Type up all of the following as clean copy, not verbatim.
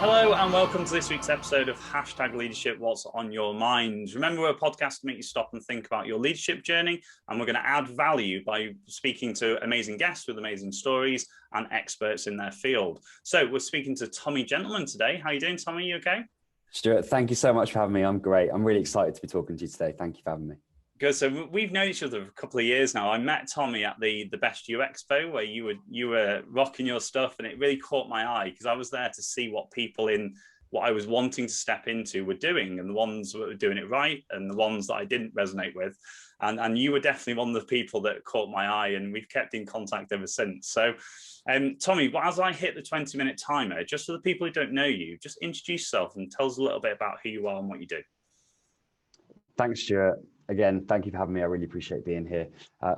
Hello and welcome to this week's episode of Hashtag Leadership, What's on Your Mind. Remember, we're a podcast to make you stop and think about your leadership journey, and we're going to add value by speaking to amazing guests with amazing stories and experts in their field. So we're speaking to Tommy Gentleman today. How are you doing, Tommy? You okay? Stuart, thank you so much for having me. I'm great. I'm really excited to be talking to you today. Thank you for having me. Good. So we've known each other for a couple of years now. I met Tommy at the Best You Expo where you were rocking your stuff, and it really caught my eye because I was there to see what people in what I was wanting to step into were doing, and the ones that were doing it right and the ones that I didn't resonate with. And you were definitely one of the people that caught my eye, and we've kept in contact ever since. So Tommy, as I hit the 20-minute timer, just for the people who don't know you, just introduce yourself and tell us a little bit about who you are and what you do. Thanks, Stuart. Again, thank you for having me. I really appreciate being here.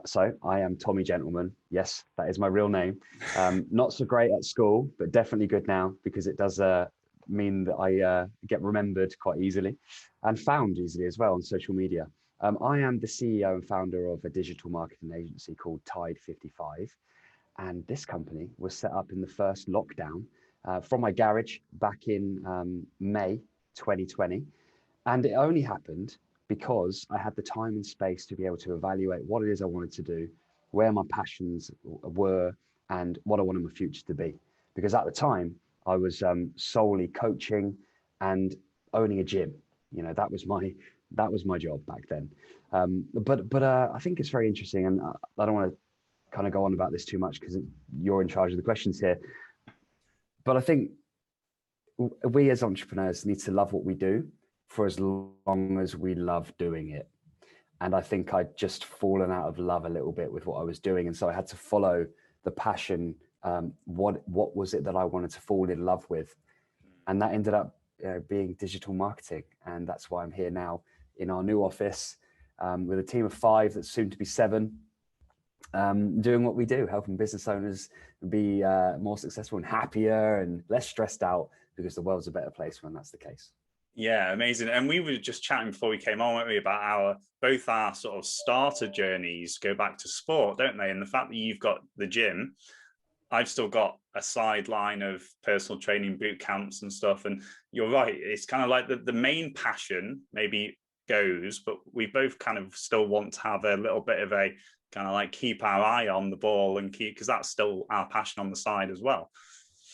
So I am Tommy Gentleman. Yes, that is my real name. Not so great at school, but definitely good now because it does mean that I get remembered quite easily and found easily as well on social media. I am the CEO and founder of a digital marketing agency called Tide 55. And this company was set up in the first lockdown from my garage back in May 2020. And it only happened because I had the time and space to be able to evaluate what it is I wanted to do, where my passions were, and what I wanted my future to be. Because at the time, I was solely coaching and owning a gym. You know, that was my job back then. But I think it's very interesting, and I don't want to kind of go on about this too much because you're in charge of the questions here. But I think we as entrepreneurs need to love what we do for as long as we love doing it. And I think I'd just fallen out of love a little bit with what I was doing. And so I had to follow the passion. What was it that I wanted to fall in love with? And that ended up being digital marketing. And that's why I'm here now in our new office with a team of 5 that's soon to be 7, doing what we do, helping business owners be more successful and happier and less stressed out, because the world's a better place when that's the case. Yeah, amazing. And we were just chatting before we came on, weren't we, about both our sort of starter journeys go back to sport, don't they? And the fact that you've got the gym, I've still got a sideline of personal training boot camps and stuff. And you're right, it's kind of like the main passion maybe goes, but we both kind of still want to have a little bit of a kind of like keep our eye on the ball and keep, because that's still our passion on the side as well.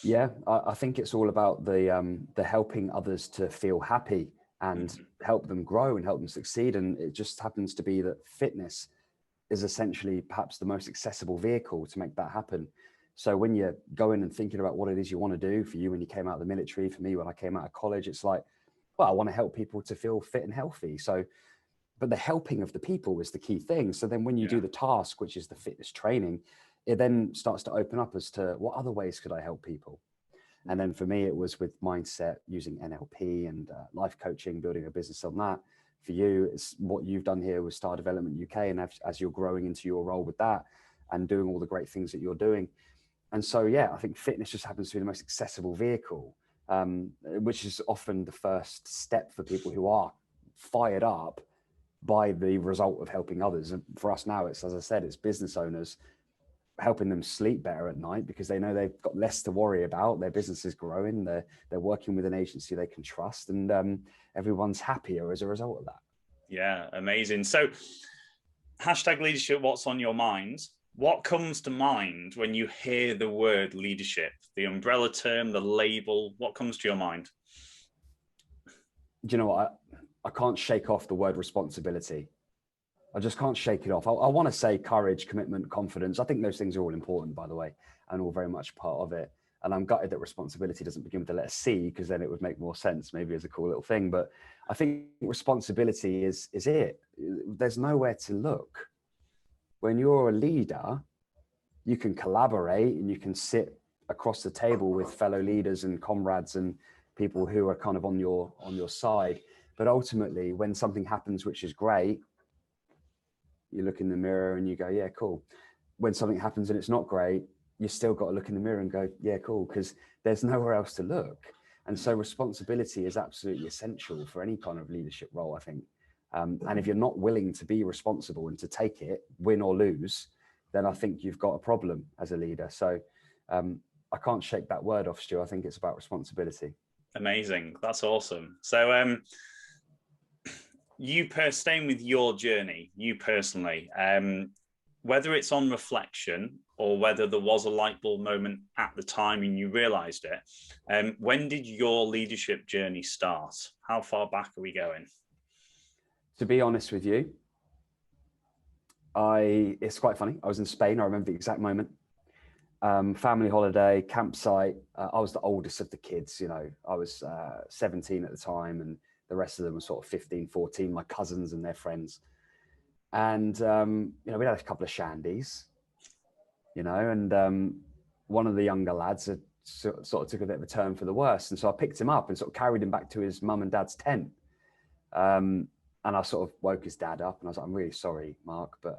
Yeah, I think it's all about the helping others to feel happy and help them grow and help them succeed. And it just happens to be that fitness is essentially perhaps the most accessible vehicle to make that happen. So when you're going and thinking about what it is you want to do, for you when you came out of the military, for me when I came out of college, it's like, well, I want to help people to feel fit and healthy. So, but the helping of the people is the key thing. So then when you do the task, which is the fitness training, it then starts to open up as to what other ways could I help people? And then for me, it was with mindset, using NLP and life coaching, building a business on that. For you, it's what you've done here with Star Development UK, and as you're growing into your role with that and doing all the great things that you're doing. And so, yeah, I think fitness just happens to be the most accessible vehicle, which is often the first step for people who are fired up by the result of helping others. And for us now, it's, as I said, it's business owners helping them sleep better at night because they know they've got less to worry about. Their business is growing. They're working with an agency they can trust, and everyone's happier as a result of that. Yeah, amazing. So hashtag leadership, what's on your mind? What comes to mind when you hear the word leadership, the umbrella term, the label? What comes to your mind? Do you know what? I can't shake off the word responsibility. I just can't shake it off. I want to say courage, commitment, confidence. I think those things are all important, by the way, and all very much part of it. And I'm gutted that responsibility doesn't begin with the letter C, because then it would make more sense, maybe as a cool little thing. But I think responsibility is it. There's nowhere to look. When you're a leader, you can collaborate and you can sit across the table with fellow leaders and comrades and people who are kind of on your side. But ultimately, when something happens, which is great, you look in the mirror and you go, yeah, cool. When something happens and it's not great, you still got to look in the mirror and go, yeah, cool, because there's nowhere else to look. And so responsibility is absolutely essential for any kind of leadership role, I think. And if you're not willing to be responsible and to take it, win or lose, then I think you've got a problem as a leader. So I can't shake that word off, Stu. I think it's about responsibility. Amazing. That's awesome. So, staying with your journey, you personally, whether it's on reflection or whether there was a light bulb moment at the time and you realized it, when did your leadership journey start? How far back are we going? To be honest with you, it's quite funny. I was in Spain. I remember the exact moment. Family holiday, campsite. I was the oldest of the kids. I was 17 at the time, and the rest of them were sort of 15, 14, my cousins and their friends. And, we had a couple of shandies, and one of the younger lads had sort of took a bit of a turn for the worse. And so I picked him up and sort of carried him back to his mum and dad's tent. And I sort of woke his dad up and I was like, I'm really sorry, Mark, but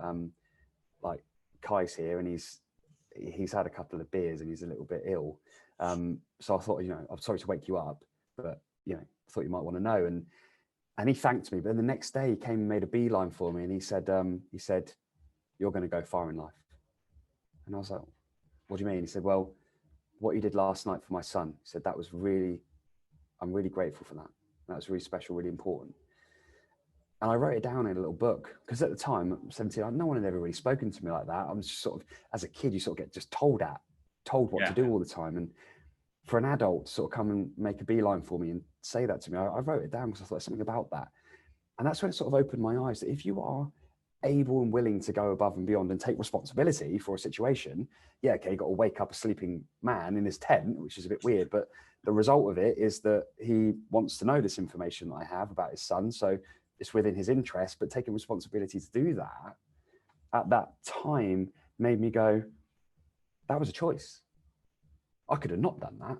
like Kai's here and he's had a couple of beers and he's a little bit ill. So I thought, I'm sorry to wake you up, but, I thought you might want to know. And he thanked me. But then the next day he came and made a beeline for me and he said, you're going to go far in life. And I was like, what do you mean? He said, well, what you did last night for my son, he said, I'm really grateful for that. That was really special, really important. And I wrote it down in a little book because at the time, 17, no one had ever really spoken to me like that. I was just sort of, as a kid, you sort of get just told what to do all the time. And for an adult to sort of come and make a beeline for me and say that to me, I wrote it down because I thought there's something about that. And that's when it sort of opened my eyes that if you are able and willing to go above and beyond and take responsibility for a situation, yeah, okay, you got to wake up a sleeping man in his tent, which is a bit weird, but the result of it is that he wants to know this information that I have about his son. So it's within his interest, but taking responsibility to do that at that time made me go, that was a choice. I could have not done that,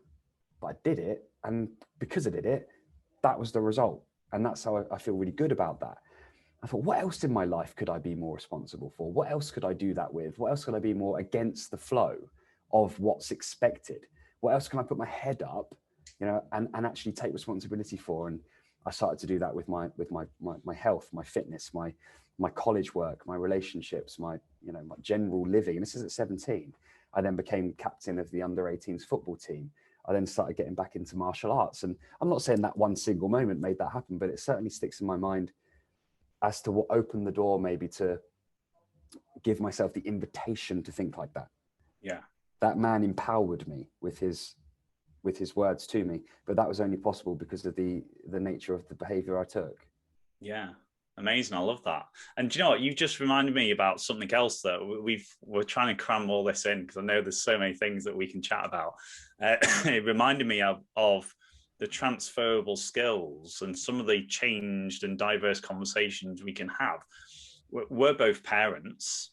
but I did it. And because I did it, that was the result. And that's how I feel really good about that. I thought, what else in my life could I be more responsible for? What else could I do that with? What else could I be more against the flow of what's expected? What else can I put my head up, and actually take responsibility for? And I started to do that with my health, my fitness, my college work, my relationships, my general living. And this is at 17. I then became captain of the under-18s football team. I then started getting back into martial arts. And I'm not saying that one single moment made that happen, but it certainly sticks in my mind as to what opened the door maybe to give myself the invitation to think like that. Yeah. That man empowered me with his words to me, but that was only possible because of the nature of the behavior I took. Yeah. Amazing. I love that. And do you know what? You've just reminded me about something else that we're trying to cram all this in because I know there's so many things that we can chat about. It reminded me of the transferable skills and some of the changed and diverse conversations we can have. We're both parents.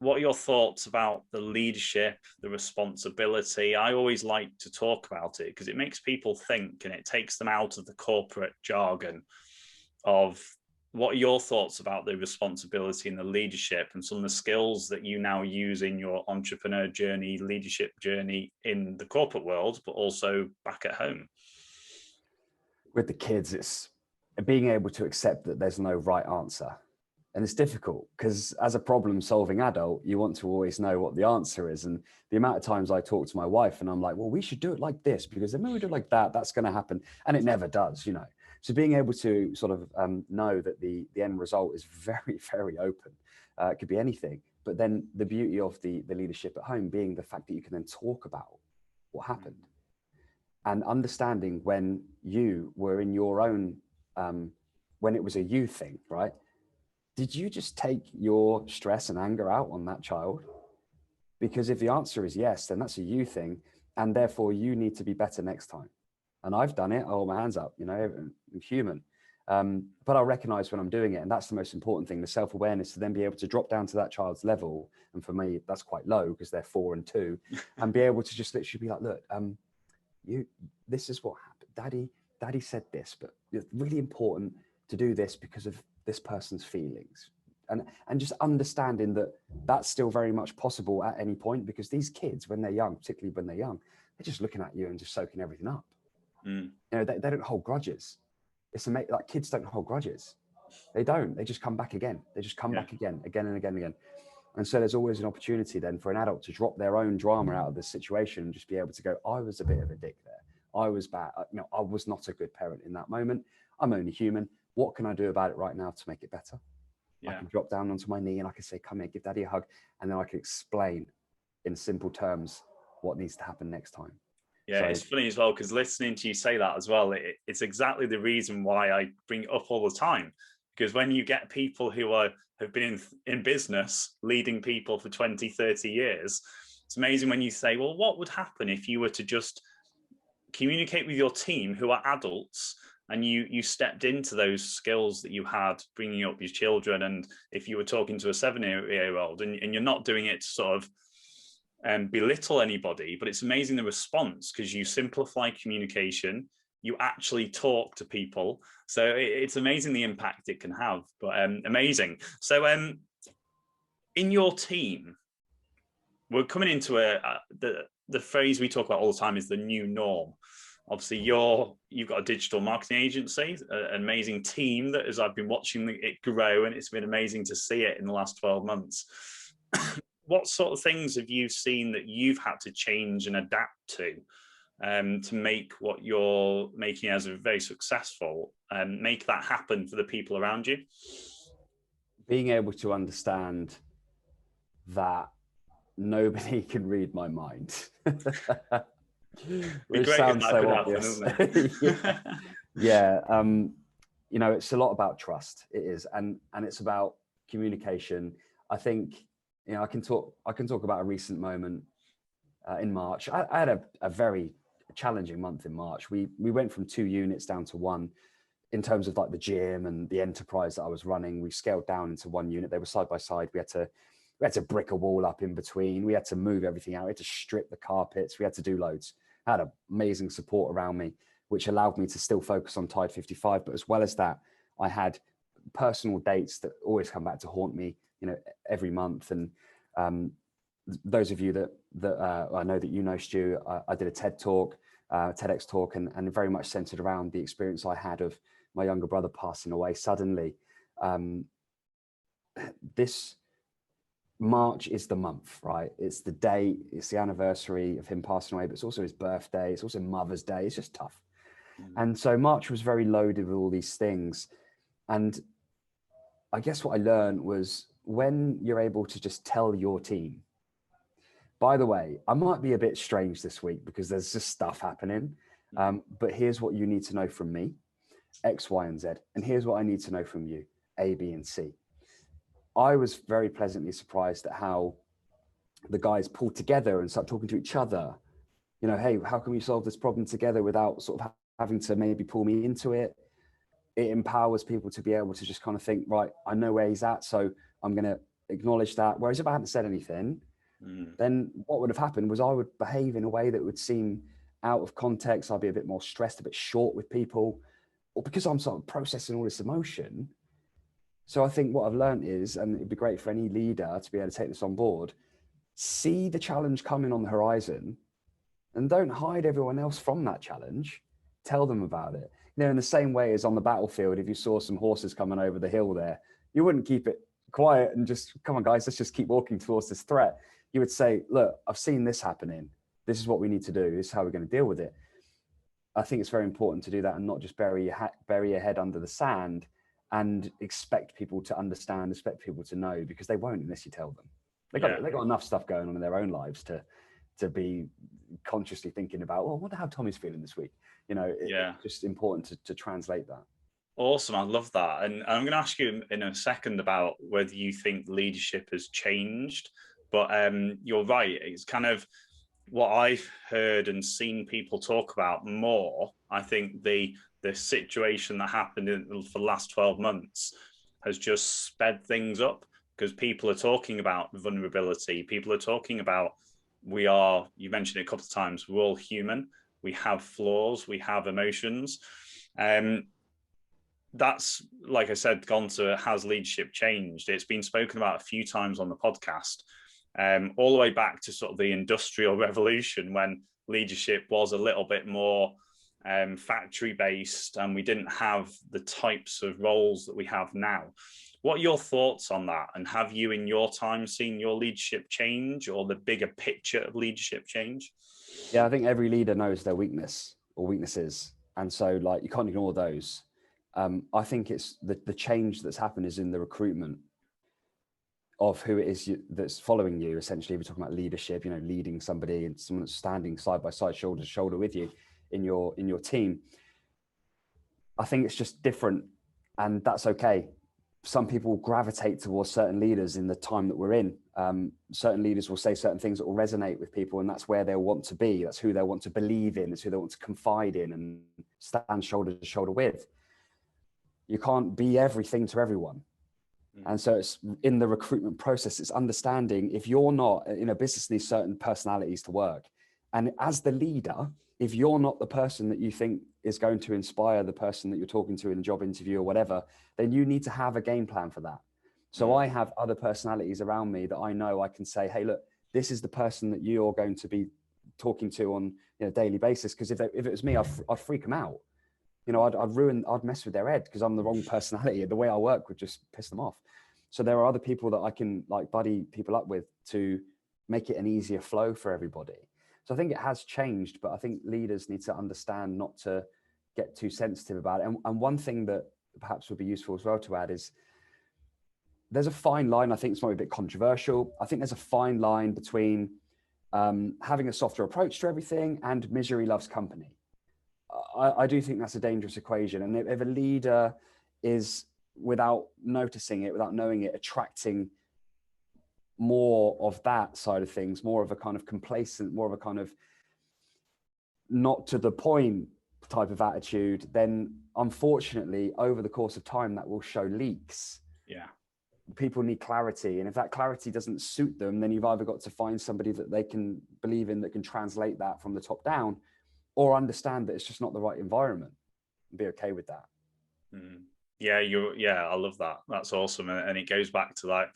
What are your thoughts about the leadership, the responsibility? I always like to talk about it because it makes people think and it takes them out of the corporate jargon of what are your thoughts about the responsibility and the leadership and some of the skills that you now use in your entrepreneur journey, leadership journey in the corporate world, but also back at home? With the kids, it's being able to accept that there's no right answer. And it's difficult because as a problem solving adult, you want to always know what the answer is. And the amount of times I talk to my wife and I'm like, well, we should do it like this because then when we do it like that, that's going to happen. And it never does, So being able to sort of know that the end result is very, very open. It could be anything. But then the beauty of the leadership at home being the fact that you can then talk about what happened and understanding when you were in your own, when it was a you thing, right? Did you just take your stress and anger out on that child? Because if the answer is yes, then that's a you thing. And therefore you need to be better next time. And I've done it. I hold my hands up, I'm human. But I'll recognize when I'm doing it. And that's the most important thing, the self-awareness to then be able to drop down to that child's level. And for me, that's quite low because they're 4 and 2 and be able to just literally be like, look, this is what happened. Daddy said this, but it's really important to do this because of this person's feelings. And just understanding that that's still very much possible at any point because these kids, when they're young, particularly when they're young, they're just looking at you and just soaking everything up. They don't hold grudges. It's amazing. Like kids don't hold grudges. They don't. They just come back again. They just come back again and again. And so there's always an opportunity then for an adult to drop their own drama out of the situation and just be able to go, I was a bit of a dick there. I was bad. I was not a good parent in that moment. I'm only human. What can I do about it right now to make it better? I can drop down onto my knee and I can say, come here, give daddy a hug. And then I can explain in simple terms what needs to happen next time. Yeah, so, it's funny as well, because listening to you say that as well, it's exactly the reason why I bring it up all the time. Because when you get people who have been in business, leading people for 20, 30 years, it's amazing when you say, well, what would happen if you were to just communicate with your team who are adults, and you stepped into those skills that you had bringing up your children, and if you were talking to a 7-year-old and you're not doing it to sort of belittle anybody, but it's amazing the response, because you simplify communication, you actually talk to people. So it's amazing the impact it can have, but amazing. So in your team, we're coming into the phrase we talk about all the time is the new norm. Obviously, you've got a digital marketing agency, an amazing team that, as I've been watching it grow, and it's been amazing to see it in the last 12 months. What sort of things have you seen that you've had to change and adapt to make what you're making as a very successful, and make that happen for the people around you? Being able to understand that nobody can read my mind. Which sounds so obvious. Yeah. It's a lot about trust. It is, and it's about communication. I think, I can talk about a recent moment in March. I had a very challenging month in March. We went from 2 units down to 1 in terms of like the gym and the enterprise that I was running. We scaled down into 1 unit. They were side by side. We had to brick a wall up in between. We had to move everything out. We had to strip the carpets. We had to do loads. I had amazing support around me, which allowed me to still focus on Tide 55. But as well as that, I had personal dates that always come back to haunt me, every month. And those of you that I know that Stu, I did a TEDx talk, and very much centered around the experience I had of my younger brother passing away suddenly. This March is the month, right? It's the date, it's the anniversary of him passing away, but it's also his birthday. It's also Mother's Day. It's just tough. And so March was very loaded with all these things. And I guess what I learned was, when you're able to just tell your team, by the way, I might be a bit strange this week because there's just stuff happening, but here's what you need to know from me, X, Y, and Z. And here's what I need to know from you, A, B, and C. I was very pleasantly surprised at how the guys pulled together and started talking to each other. Hey, how can we solve this problem together without sort of having to maybe pull me into it? It empowers people to be able to just kind of think, right, I know where he's at, so I'm going to acknowledge that. Whereas if I hadn't said anything, then what would have happened was I would behave in a way that would seem out of context. I'd be a bit more stressed, a bit short with people, or because I'm sort of processing all this emotion. So I think what I've learned is, and it'd be great for any leader to be able to take this on board, see the challenge coming on the horizon and don't hide everyone else from that challenge. Tell them about it. In the same way as on the battlefield, if you saw some horses coming over the hill there, you wouldn't keep it quiet and just, come on guys, let's just keep walking towards this threat. You would say, look, I've seen this happening. This is what we need to do. This is how we're going to deal with it. I think it's very important to do that and not just bury your head under the sand and expect people to understand, expect people to know, because they won't unless you tell them. They got enough stuff going on in their own lives to be consciously thinking about, well, I wonder how Tommy's feeling this week. It's just important to translate that. Awesome. I love that. And I'm going to ask you in a second about whether you think leadership has changed, but you're right. It's kind of what I've heard and seen people talk about more. I think the situation that happened for the last 12 months has just sped things up, because people are talking about vulnerability. People are talking about, you mentioned it a couple of times, we're all human. We have flaws, we have emotions. That's, like I said, gone to, has leadership changed? It's been spoken about a few times on the podcast, all the way back to sort of the Industrial Revolution, when leadership was a little bit more factory-based, and we didn't have the types of roles that we have now. What are your thoughts on that? And have you in your time seen your leadership change, or the bigger picture of leadership change? Yeah, I think every leader knows their weakness. or weaknesses. And so like, you can't ignore those. I think it's the change that's happened is in the recruitment of who it is that's following you. Essentially, we're talking about leadership, leading somebody and someone that's standing side by side, shoulder to shoulder with you in your team. I think it's just different, and that's okay. Some people gravitate towards certain leaders in the time that we're in. Certain leaders will say certain things that will resonate with people, and that's where they'll want to be. That's who they'll want to believe in. It's who they want to confide in and stand shoulder to shoulder with. You can't be everything to everyone. And so it's in the recruitment process, it's understanding if you're not, business needs certain personalities to work. And as the leader, if you're not the person that you think is going to inspire the person that you're talking to in a job interview or whatever, then you need to have a game plan for that. So I have other personalities around me that I know I can say, hey, look, this is the person that you're going to be talking to on a daily basis. Because if it was me, I'd freak them out. I'd mess with their head because I'm the wrong personality. The way I work would just piss them off. So there are other people that I can like buddy people up with to make it an easier flow for everybody. So I think it has changed, but I think leaders need to understand not to get too sensitive about it. And one thing that perhaps would be useful as well to add is there's a fine line. I think it's maybe a bit controversial. I think there's a fine line between having a softer approach to everything and misery loves company. I do think that's a dangerous equation. And if a leader is, without noticing it, without knowing it, attracting more of that side of things, more of a kind of complacent, more of a kind of not to the point type of attitude, then unfortunately over the course of time that will show leaks. Yeah. People need clarity, and if that clarity doesn't suit them, then you've either got to find somebody that they can believe in that can translate that from the top down, or understand that it's just not the right environment and be okay with that. Yeah, I love that. That's awesome. And it goes back to like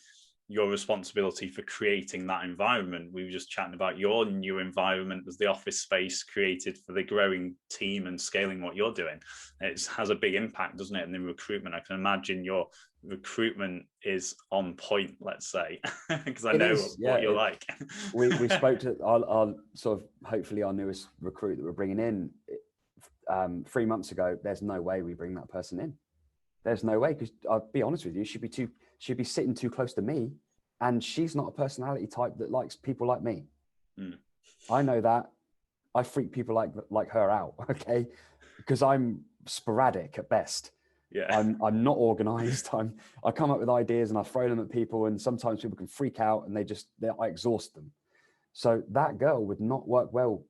your responsibility for creating that environment. We were just chatting about your new environment as the office space created for the growing team and scaling what you're doing. It has a big impact, doesn't it? And in recruitment, I can imagine your recruitment is on point, let's say, because I know what you're like. we spoke to our sort of, hopefully our newest recruit that we're bringing in 3 months ago. There's no way we bring that person in. There's no way, because I'll be honest with you, she'd be sitting too close to me, and she's not a personality type that likes people like me. I know that. I freak people like her out, okay? Because I'm sporadic at best. Yeah. I'm not organized. I come up with ideas and I throw them at people, and sometimes people can freak out and I exhaust them. So that girl would not work well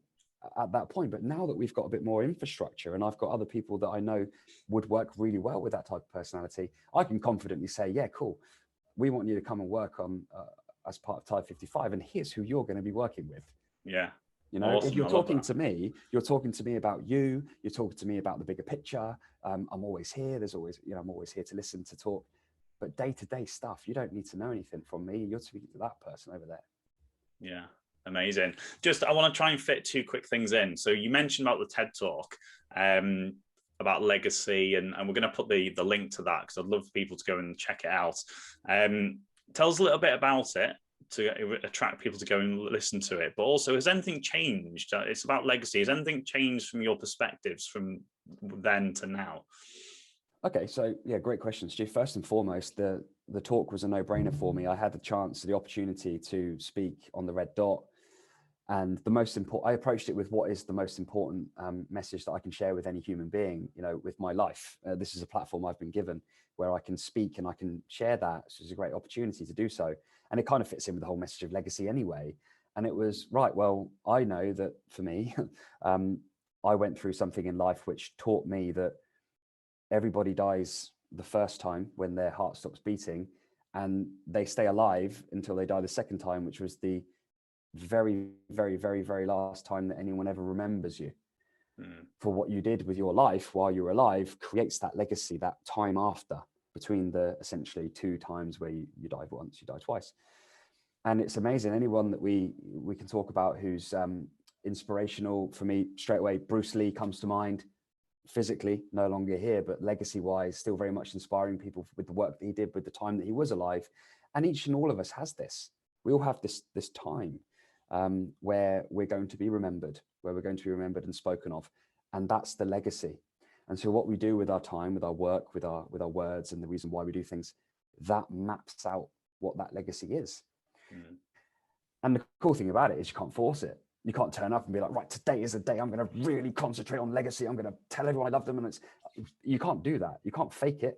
at that point. But now that we've got a bit more infrastructure and I've got other people that I know would work really well with that type of personality, I can confidently say, yeah, cool. We want you to come and work on as part of Tide 55, and here's who you're going to be working with. Yeah. Awesome. If you're talking to me, you're talking to me about you're talking to me about the bigger picture. I'm always here. There's always, I'm always here to listen, to talk. But day-to-day stuff, you don't need to know anything from me. You're speaking to that person over there. Yeah. Amazing. I want to try and fit 2 quick things in. So you mentioned about the TED Talk, about legacy, and we're going to put the link to that because I'd love for people to go and check it out. Tell us a little bit about it to attract people to go and listen to it. But also, has anything changed? It's about legacy. Has anything changed from your perspectives from then to now? Okay, so yeah, great question, Stu. First and foremost, the talk was a no-brainer for me. I had the opportunity to speak on the Red Dot. And I approached it with what is the most important message that I can share with any human being, with my life. This is a platform I've been given where I can speak and I can share that. So it's a great opportunity to do so. And it kind of fits in with the whole message of legacy anyway. And it was, right, well, I know that for me, I went through something in life which taught me that everybody dies the first time when their heart stops beating, and they stay alive until they die the second time, which was the very, very, very, very last time that anyone ever remembers you for what you did with your life while you were alive. Creates that legacy, that time after, between the essentially 2 times where you died once, you died twice. And it's amazing. Anyone that we can talk about who's inspirational for me, straight away, Bruce Lee comes to mind. Physically no longer here, but legacy wise, still very much inspiring people with the work that he did with the time that he was alive. And each and all of us has this. We all have this time where we're going to be remembered, and spoken of. And that's the legacy. And so what we do with our time, with our work, with our words, and the reason why we do things, that maps out what that legacy is. Mm. And the cool thing about it is you can't force it. You can't turn up and be like, right, today is the day I'm going to really concentrate on legacy. I'm going to tell everyone I love them. And you can't do that. You can't fake it.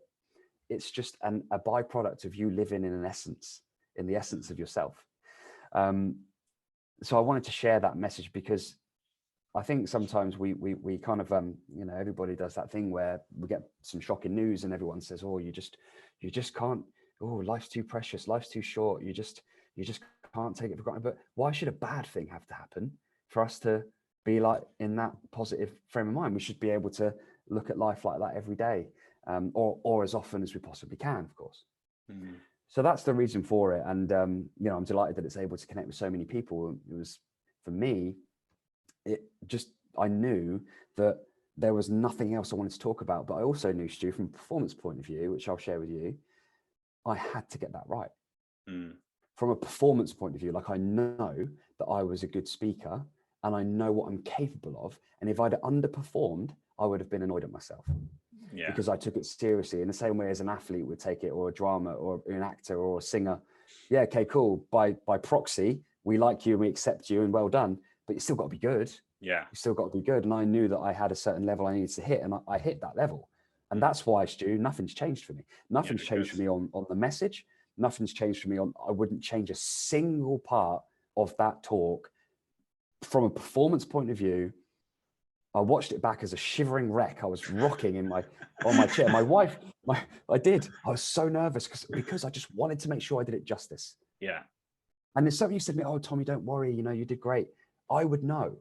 It's just a byproduct of you living in the essence of yourself. So I wanted to share that message because I think sometimes we kind of, everybody does that thing where we get some shocking news and everyone says, oh, you just can't, oh, life's too precious. Life's too short. You just can't take it for granted. But why should a bad thing have to happen for us to be like in that positive frame of mind? We should be able to look at life like that every day, or as often as we possibly can, of course. Mm. So that's the reason for it. And, I'm delighted that it's able to connect with so many people. It was, for me, I knew that there was nothing else I wanted to talk about, but I also knew, Stu, from a performance point of view, which I'll share with you, I had to get that right. Mm. From a performance point of view, like I know that I was a good speaker and I know what I'm capable of. And if I'd underperformed, I would have been annoyed at myself. Yeah. Because I took it seriously in the same way as an athlete would take it, or a drama, or an actor, or a singer. Yeah, okay, cool. By proxy, we like you and we accept you and well done, but you still got to be good. Yeah. You still got to be good. And I knew that I had a certain level I needed to hit, and I hit that level. And that's why, Stu, nothing's changed for me. Nothing's changed for me on the message. Nothing's changed for me I wouldn't change a single part of that talk. From a performance point of view, I watched it back as a shivering wreck. I was rocking on my chair. My wife, I was so nervous because I just wanted to make sure I did it justice. Yeah. And there's something you said to me, oh, Tommy, don't worry. You did great. I would know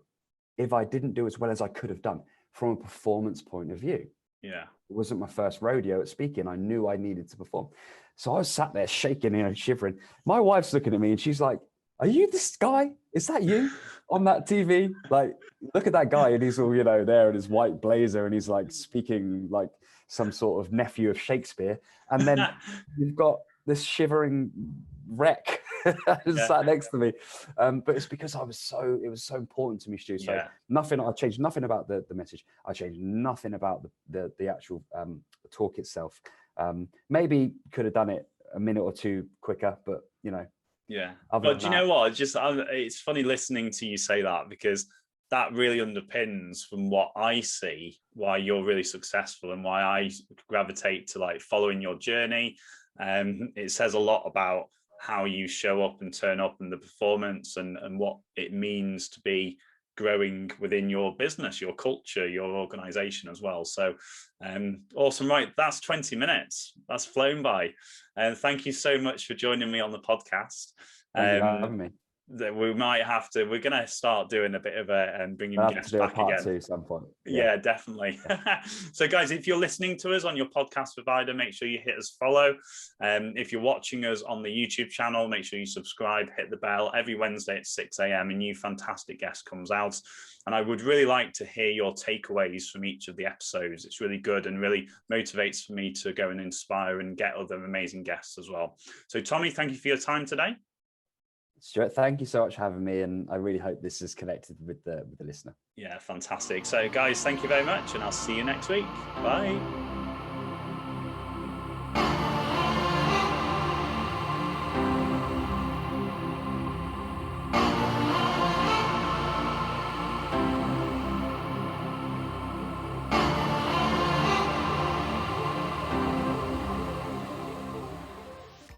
if I didn't do as well as I could have done from a performance point of view. Yeah. It wasn't my first rodeo at speaking. I knew I needed to perform. So I was sat there shaking, shivering. My wife's looking at me and she's like, are you this guy? Is that you on that TV? Like, look at that guy. And he's all, there in his white blazer and he's like speaking like some sort of nephew of Shakespeare. And then you've got this shivering wreck sat next to me. But it's because it was so important to me, Stu. So I changed nothing about the message. I changed nothing about the actual talk itself. Maybe could have done it a minute or two quicker, but Yeah. But do you know what? It's funny listening to you say that, because that really underpins from what I see why you're really successful and why I gravitate to like following your journey. It says a lot about how you show up and turn up in the performance and what it means to be growing within your business, your culture, your organization as well. So awesome. Right. That's 20 minutes. That's flown by. And thank you so much for joining me on the podcast. Thank you for having me. That we're going to start doing a bit of bringing guests back again. At some point. Yeah, definitely. So guys, if you're listening to us on your podcast provider, make sure you hit us follow. If you're watching us on the YouTube channel, make sure you subscribe, hit the bell. Every Wednesday at 6 a.m. a new fantastic guest comes out. And I would really like to hear your takeaways from each of the episodes. It's really good and really motivates for me to go and inspire and get other amazing guests as well. So Tommy, thank you for your time today. Stuart, thank you so much for having me, and I really hope this is connected with the listener. Yeah, fantastic. So guys, thank you very much, and I'll see you next week. Bye.